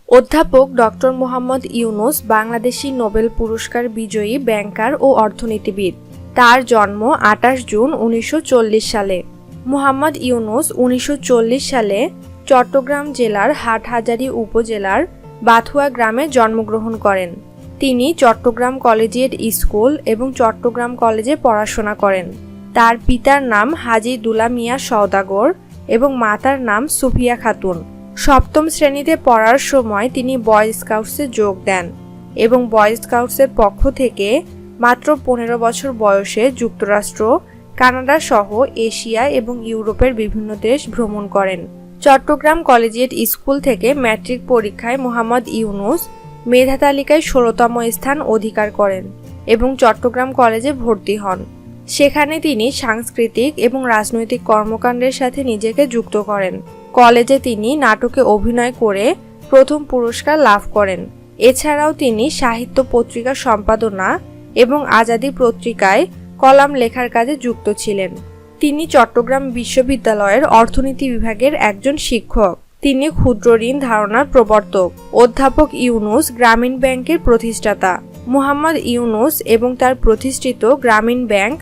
অধ্যাপক doctor Mohammad Yunus Bangladeshi Nobel পুরস্কার বিজয়ী ব্যাংকার ও অর্থনীতিবিদ। তার জন্ম ২৮ জুন ১৯৪০ সালে। মোহাম্মদ ইউনুস ১৯৪০ সালে চট্টগ্রাম জেলার হাটহাজারী উপজেলার বাথুয়া গ্রামে জন্মগ্রহণ করেন। তিনি চট্টগ্রাম কলেজিয়েট স্কুল এবং চট্টগ্রাম কলেজে পড়াশোনা করেন। তার পিতার নাম হাজী দুলা মিয়া সওদাগর এবং মাতার নাম সুফিয়া খাতুন। সপ্তম শ্রেণীতে পড়ার সময় তিনি বয় স্কাউটসে যোগ দেন এবং বয় স্কাউটসের পক্ষ থেকে মাত্র ১৫ বছর বয়সে যুক্তরাষ্ট্র, কানাডা সহ এশিয়া এবং ইউরোপের বিভিন্ন দেশ ভ্রমণ করেন। চট্টগ্রাম কলেজিয়েট স্কুল থেকে ম্যাট্রিক পরীক্ষায় মোহাম্মদ ইউনুস মেধা তালিকায় ১৬তম স্থান অধিকার করেন এবং চট্টগ্রাম কলেজে ভর্তি হন। সেখানে তিনি সাংস্কৃতিক এবং রাজনৈতিক কর্মকাণ্ডের সাথে নিজেকে যুক্ত করেন। কলেজে তিনি নাটকে অভিনয় করে প্রথম পুরস্কার লাভ করেন। এছাড়াও তিনি সাহিত্য পত্রিকা সম্পাদনা এবং আজাদী পত্রিকায় কলাম লেখার কাজে যুক্ত ছিলেন। তিনি চট্টগ্রাম বিশ্ববিদ্যালয়ের অর্থনীতি বিভাগের একজন শিক্ষক। তিনি ক্ষুদ্র ঋণ ধারণার প্রবর্তক। অধ্যাপক ইউনুস গ্রামীণ ব্যাংকের প্রতিষ্ঠাতা। মোহাম্মদ ইউনুস এবং তার প্রতিষ্ঠিত গ্রামীণ ব্যাংক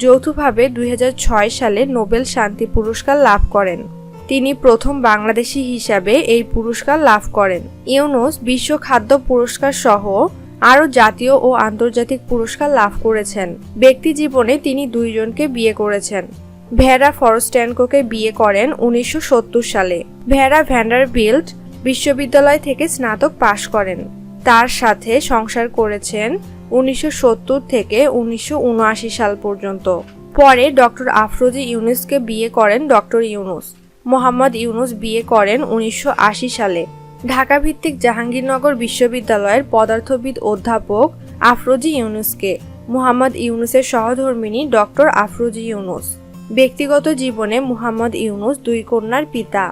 যৌথভাবে ২০০৬ সালে নোবেল শান্তি পুরস্কার লাভ করেন। তিনি প্রথম বাংলাদেশী হিসাবে এই পুরস্কার লাভ করেন। ইউনুস বিশ্ব খাদ্য পুরস্কার সহ আরও জাতীয় ও আন্তর্জাতিক পুরস্কার লাভ করেছেন। ব্যক্তি জীবনে তিনি দুইজনকে বিয়ে করেছেন। ভেরা ফরস্ট্যানকোকে বিয়ে করেন ১৯৭০ সালে। ভেরা ভ্যান্ডারবিল্ট বিশ্ববিদ্যালয় থেকে স্নাতক পাশ করেন। তার সাথে সংসার করেছেন ১৯৭০ থেকে ১৯৭৯ সাল পর্যন্ত। পরে ডক্টর আফরোজা ইউনুসকে বিয়ে করেন ডক্টর ইউনুস। মোহাম্মদ ইউনুস বিয়ে করেন ১৯৮০ সালে। ঢাকা ভিত্তিক জাহাঙ্গীরনগর বিশ্ববিদ্যালয়ের পদার্থবিদ অধ্যাপক আফরোজা ইউনুসকে। মোহাম্মদ ইউনুসের সহধর্মিণী ডক্টর আফরোজা ইউনুস। ব্যক্তিগত জীবনে মোহাম্মদ ইউনুস দুই কন্যার পিতা।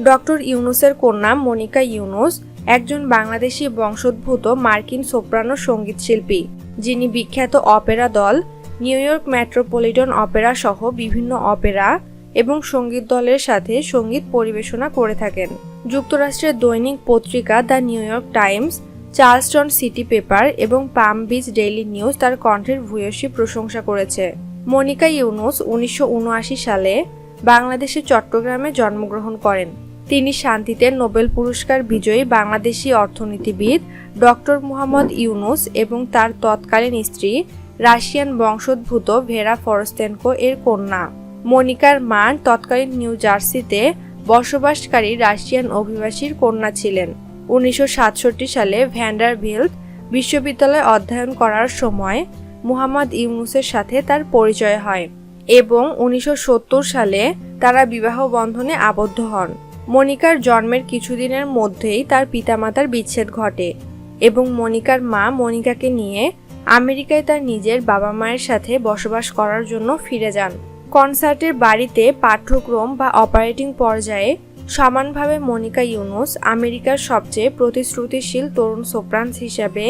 ডক্টর ইউনুসের কন্যা মনিকা ইউনুস একজন বাংলাদেশি বংশোদ্ভূত মার্কিন সোপ্রানো সঙ্গীতশিল্পী, যিনি বিখ্যাত অপেরা দল নিউ ইয়র্ক মেট্রোপলিটন অপেরা সহ বিভিন্ন অপেরা এবং সঙ্গীত দলের সাথে সঙ্গীত পরিবেশনা করে থাকেন। যুক্তরাষ্ট্রের দৈনিক পত্রিকা the new York Times, Charleston city paper এবং পাম বিচ ডেইলি নিউজ তার কণ্ঠের ভূয়সী প্রশংসা করেছে। মনিকা ইউনুস ১৯৭৯ সালে বাংলাদেশের চট্টগ্রামে জন্মগ্রহণ করেন। তিনি শান্তিতে নোবেল পুরস্কার বিজয়ী বাংলাদেশি অর্থনীতিবিদ ডক্টর মোহাম্মদ ইউনুস এবং তার তৎকালীন স্ত্রী রাশিয়ান বংশোদ্ভূত ভেরা ফরস্ট্যানকো এর কন্যা। মনিকার মা তৎকালীন নিউ জার্সিতে বসবাসকারী রাশিয়ান অভিবাসীর কন্যা ছিলেন। ১৯৬৭ সালে ভ্যান্ডারবিল্ট বিশ্ববিদ্যালয়ে অধ্যয়ন করার সময় মোহাম্মদ ইউনুসের সাথে তার পরিচয় হয় এবং ১৯৭০ সালে তারা বিবাহ বন্ধনে আবদ্ধ হন। মনিকার জন্মের কিছুদিনের মধ্যেই তার পিতামাতার বিচ্ছেদ ঘটে এবং মনিকার মা মনিকাকে নিয়ে আমেরিকায় তার নিজের বাবা মায়ের সাথে বসবাস করার জন্য ফিরে যান। কনসার্টের বাড়িতে পাঠ্যক্রম বা অপারেটিং পর্যায়ে সমানভাবে মনিকা ইউনুস আমেরিকার সবচেয়ে প্রতিশ্রুতিশীল তরুণ সোপ্রানস হিসাবে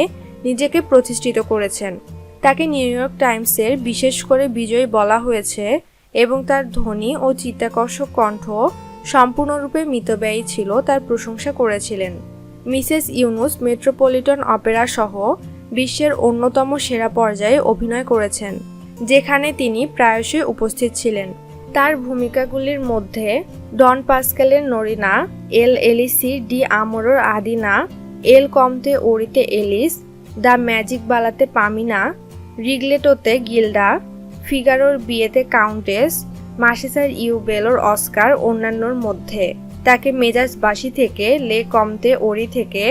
নিজেকে প্রতিষ্ঠিত করেছেন। তাকে নিউ ইয়র্ক টাইমসের বিশেষ করে বিজয়ী বলা হয়েছে এবং তার ধ্বনি ও চিত্তাকর্ষক কণ্ঠ সম্পূর্ণরূপে মিতব্যয়ী ছিল তার প্রশংসা করেছিলেন। মিসেস ইউনুস মেট্রোপলিটন অপেরা সহ বিশ্বের অন্যতম সেরা পর্যায়ে অভিনয় করেছেন, যেখানে তিনি প্রায়শই উপস্থিত ছিলেন। তার ভূমিকাগুলির মধ্যে ডন পাস্কেলের নরিনা, এল এলিসি ডি আমোরোর আদিনা, এল কমতে ওরিতে এলিস, দ্য ম্যাজিক বালাতে পামিনা, রিগলেটোতে গিল্ডা, ফিগারোর বিয়েতে কাউন্টেস, মাসেসার ইউ বেলোর অস্কার অন্যান্যর মধ্যে। তাকে মেজাজবাসী থেকে লে কমতে ওরি থেকে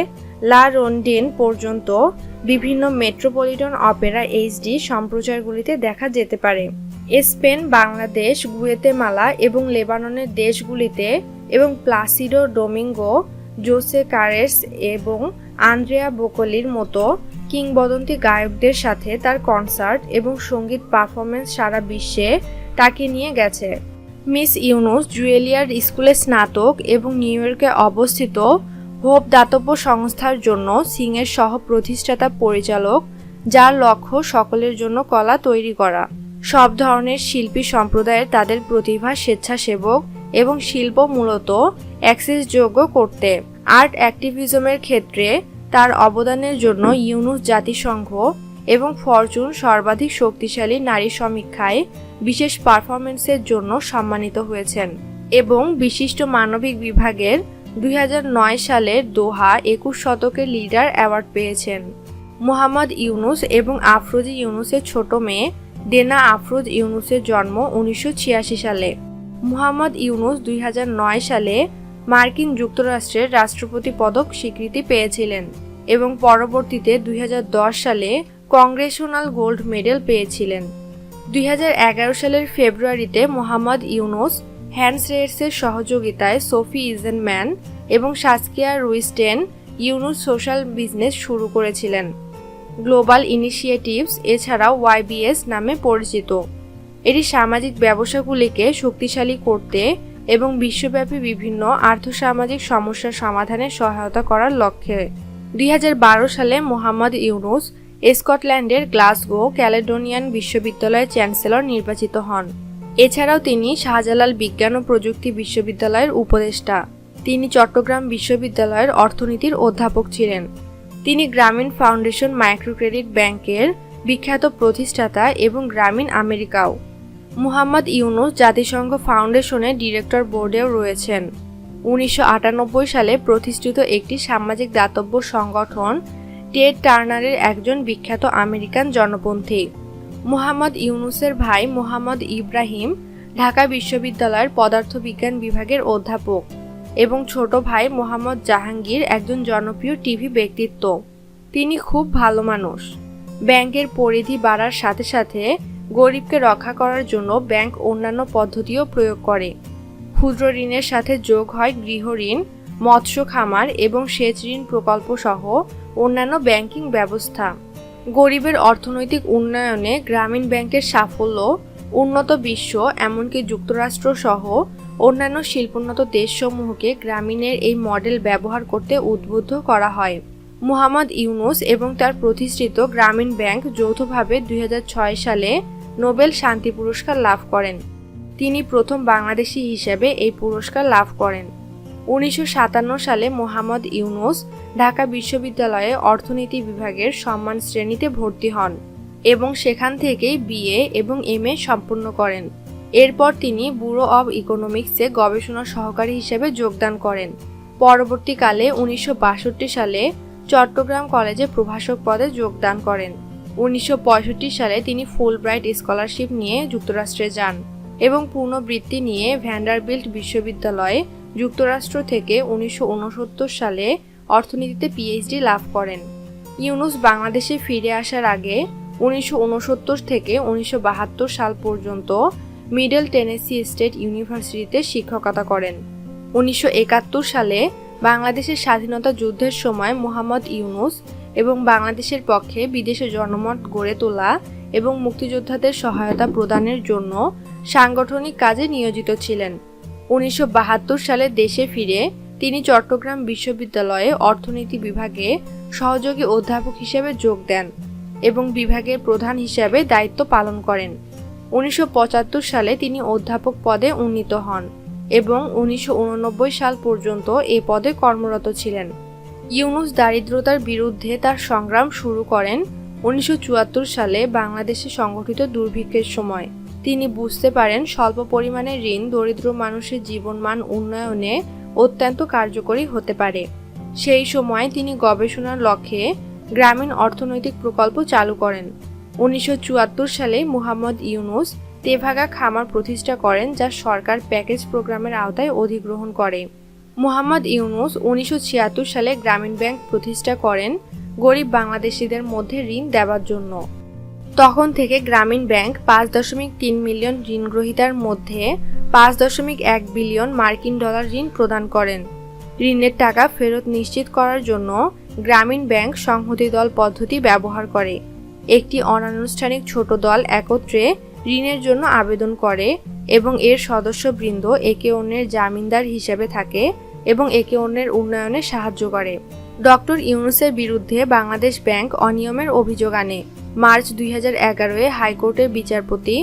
লা রন্ডিন পর্যন্ত বিভিন্ন মেট্রোপলিটন অপেরা এইচডি সম্প্রচারগুলিতে দেখা যেতে পারে। স্পেন, বাংলাদেশ, গুয়েতেমালা এবং লেবাননের দেশগুলিতে এবং প্লাসিডো ডোমিঙ্গো, জোসে কারেস এবং আন্দ্রেয়া বোকোলির মতো কিংবদন্তি গায়কদের সাথে তার কনসার্ট এবং সঙ্গীত পারফরমেন্স সারা বিশ্বে তাকে নিয়ে গেছে। মিস ইউনুস জুয়েলিয়ার স্কুলে স্নাতক এবং নিউ ইয়র্কে অবস্থিত হোপ দাতব্য সংস্থার জন্য সিংয়ের সহ প্রতিষ্ঠাতা পরিচালক, যার লক্ষ্য সকলের জন্য কলা তৈরি করা। সব ধরনের শিল্পী সম্প্রদায়ের তাদের প্রতিভা, স্বেচ্ছাসেবক এবং শিল্প মূলত অ্যাক্সেসযোগ্য করতে। আর্ট অ্যাক্টিভিজমের ক্ষেত্রে তার অবদানের জন্য ইউনুস জাতিসংঘ এবং ফরচুন সর্বাধিক শক্তিশালী নারী সমীক্ষায় বিশেষ পারফরমেন্সের জন্য সম্মানিত হয়েছেন এবং বিশিষ্ট মানবিক বিভাগের 2009 সালের দোহা 21 শতকের লিডার অ্যাওয়ার্ড পেয়েছেন। মোহাম্মদ ইউনুস এবং আফরোজা ইউনুসের ছোট মেয়ে ডেনা আফরোজ ইউনুসের জন্ম 1986 সালে। মোহাম্মদ ইউনুস 2009 সালে মার্কিন যুক্তরাষ্ট্রের রাষ্ট্রপতি পদক স্বীকৃতি পেয়েছিলেন এবং পরবর্তীতে 2010 সালে কংগ্রেশনাল গোল্ড মেডেল পেয়েছিলেন। 2011 সালের ফেব্রুয়ারিতে মোহাম্মদ ইউনুস হ্যান্স রেইসের সহযোগিতায় সোফি ইজেনম্যান এবং সাসকিয়া রুইস্টেন ইউনুস সোশ্যাল বিজনেস শুরু করেছিলেন, গ্লোবাল ইনিশিয়েটিভস এছাড়াও YBS নামে পরিচিত। এটি সামাজিক ব্যবসাগুলিকে শক্তিশালী করতে এবং বিশ্বব্যাপী বিভিন্ন আর্থসামাজিক সমস্যার সমাধানে সহায়তা করার লক্ষ্যে 2012 সালে মোহাম্মদ ইউনুস স্কটল্যান্ডের গ্লাসগো ক্যালেডোনিয়ান বিশ্ববিদ্যালয়ের চ্যান্সেলর নির্বাচিত হন। এছাড়াও তিনি শাহজালাল বিজ্ঞান ও প্রযুক্তি বিশ্ববিদ্যালয়ের উপদেষ্টা। তিনি চট্টগ্রাম বিশ্ববিদ্যালয়ের অর্থনীতির অধ্যাপক ছিলেন। তিনি গ্রামীণ ফাউন্ডেশন মাইক্রোক্রেডিট ব্যাংকের বিখ্যাত প্রতিষ্ঠাতা এবং গ্রামীণ আমেরিকাও। মোহাম্মদ ইউনুস জাতিসংঘ ফাউন্ডেশনের ডিরেক্টর বোর্ডেও রয়েছেন। 1998 সালে প্রতিষ্ঠিত একটি সামাজিক দাতব্য সংগঠন টেড টার্নারের একজন বিখ্যাত আমেরিকান জনপন্থী। মোহাম্মদ ইউনুসের ভাই মোহাম্মদ ইব্রাহিম ঢাকা বিশ্ববিদ্যালয়ের পদার্থবিজ্ঞান বিভাগের অধ্যাপক এবং ছোট ভাই মোহাম্মদ জাহাঙ্গীর একজন জনপ্রিয় টিভি ব্যক্তিত্ব। তিনি খুব ভালো মানুষ। ব্যাংকের পরিধি বাড়ার সাথে সাথে গরিবকে রক্ষা করার জন্য ব্যাংক অন্যান্য পদ্ধতিও প্রয়োগ করে। ক্ষুদ্র ঋণের সাথে যোগ হয় গৃহ ঋণ, মৎস্য খামার এবং সেচ ঋণ প্রকল্প সহ অন্যান্য ব্যাংকিং ব্যবস্থা। গরিবের অর্থনৈতিক উন্নয়নে গ্রামীণ ব্যাংকের সাফল্য উন্নত বিশ্ব এমনকি যুক্তরাষ্ট্র সহ অন্যান্য শিল্পোন্নত দেশসমূহকে গ্রামীণের এই মডেল ব্যবহার করতে উদ্বুদ্ধ করা হয়। মোহাম্মদ ইউনুস এবং তার প্রতিষ্ঠিত গ্রামীণ ব্যাংক যৌথভাবে 2006 সালে নোবেল শান্তি পুরস্কার লাভ করেন। তিনি প্রথম বাংলাদেশী হিসেবে এই পুরস্কার লাভ করেন। 1957 সালে মোহাম্মদ ইউনুস ঢাকা বিশ্ববিদ্যালয়ে অর্থনীতি বিভাগের সম্মান শ্রেণীতে ভর্তি হন এবং সেখান থেকেই BA এবং MA সম্পূর্ণ করেন। এরপর তিনি ব্যুরো অব ইকোনমিক্সে গবেষণা সহকারী হিসেবে যোগদান করেন। পরবর্তীকালে 1962 সালে চট্টগ্রাম কলেজে প্রভাষক পদে যোগদান করেন। 1965 সালে তিনি ফুলব্রাইট স্কলারশিপ নিয়ে যুক্তরাষ্ট্রে যান এবং পুনর্বৃত্তি নিয়ে ভ্যান্ডারবিল্ট বিশ্ববিদ্যালয়ে যুক্তরাষ্ট্র থেকে 1969 সালে অর্থনীতিতে PhD লাভ করেন। ইউনুস বাংলাদেশে ফিরে আসার আগে 1969 থেকে 1972 সাল পর্যন্ত মিডল টেনেসি স্টেট ইউনিভার্সিটিতে শিক্ষকতা করেন। 1971 সালে বাংলাদেশের স্বাধীনতা যুদ্ধের সময় মোহাম্মদ ইউনুস এবং বাংলাদেশের পক্ষে বিদেশে জনমত গড়ে তোলা এবং মুক্তিযোদ্ধাদের সহায়তা প্রদানের জন্য সাংগঠনিক কাজে নিয়োজিত ছিলেন। 1972 সালে দেশে ফিরে তিনি চট্টগ্রাম বিশ্ববিদ্যালয়ে অর্থনীতি বিভাগে সহযোগী অধ্যাপক হিসেবে যোগ দেন এবং বিভাগের প্রধান হিসেবে দায়িত্ব পালন করেন। 1975 সালে তিনি অধ্যাপক পদে উন্নীত হন এবং 1989 সাল পর্যন্ত এ পদে কর্মরত ছিলেন। ইউনুস দারিদ্রতার বিরুদ্ধে তার সংগ্রাম শুরু করেন 1974 সালে বাংলাদেশে সংঘটিত দুর্ভিক্ষের সময়। তিনি বুঝতে পারেন স্বল্প পরিমাণে ঋণ দরিদ্র মানুষের জীবনমান উন্নয়নে অত্যন্ত কার্যকরী হতে পারে। সেই সময় তিনি গবেষণার লক্ষ্যে গ্রামীণ অর্থনৈতিক প্রকল্প চালু করেন। 1974 সালে মোহাম্মদ ইউনুস তেভাগা খামার প্রতিষ্ঠা করেন, যা সরকার প্যাকেজ প্রোগ্রামের আওতায় অধিগ্রহণ করে। মোহাম্মদ ইউনুস 1976 সালে গ্রামীণ ব্যাংক প্রতিষ্ঠা করেন গরিব বাংলাদেশিদের মধ্যে ঋণ দেওয়ার জন্য। তখন থেকে গ্রামীণ ব্যাংক 5.3 মিলিয়ন ঋণগ্রহীতার মধ্যে 5.1 বিলিয়ন মার্কিন ডলার ঋণ প্রদান করেন। ঋণের টাকা ফেরত নিশ্চিত করার জন্য গ্রামীণ ব্যাংক সংহতি দল পদ্ধতি ব্যবহার করে। একটি অনানুষ্ঠানিক ছোট দল একত্রে ঋণের জন্য আবেদন করে এবং এর সদস্যবৃন্দ একে অন্যের জামিনদার হিসেবে থাকে এবং একে অন্যের উন্নয়নে সাহায্য করে। ডক্টর ইউনুসের বিরুদ্ধে বাংলাদেশ ব্যাংক অনিয়মের অভিযোগ আনে। মার্চ 2011-এ হাইকোর্টের বিচারপতি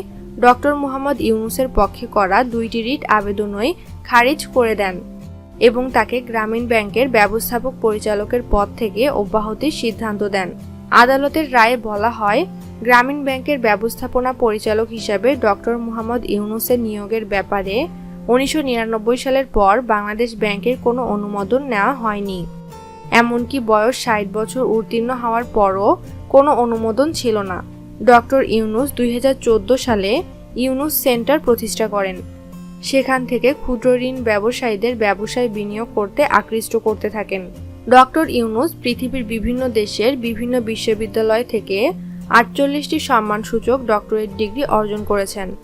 ডক্টর মোহাম্মদ ইউনুসের পক্ষে করা 2টি রিট আবেদনই খারিজ করে দেন। এবং তাকে গ্রামীণ ব্যাংকের ব্যবস্থাপক পরিচালকের পদ থেকে অব্যাহতির সিদ্ধান্ত দেন। আদালতের রায়ে বলা হয়, গ্রামীণ ব্যাংকের ব্যবস্থাপনা পরিচালক হিসাবে ডক্টর মোহাম্মদ ইউনূসের নিয়োগের ব্যাপারে 1999 সালের পর বাংলাদেশ ব্যাংকের কোনো অনুমোদন নেওয়া হয়নি। এমনকি বয়স 60 বছর উত্তীর্ণ হওয়ার পরও কোনো অনুমোদন ছিল না। ডক্টর ইউনূস 2014 সালে ইউনূস সেন্টার প্রতিষ্ঠা করেন। সেখান থেকে ক্ষুদ্র ঋণ ব্যবসায়ীদের ব্যবসায় বিনিয়োগ করতে আকৃষ্ট করতে থাকেন। ডক্টর ইউনূস পৃথিবীর বিভিন্ন দেশের বিভিন্ন বিশ্ববিদ্যালয় থেকে 48টি সম্মানসূচক ডক্টরেট ডিগ্রি অর্জন করেছেন।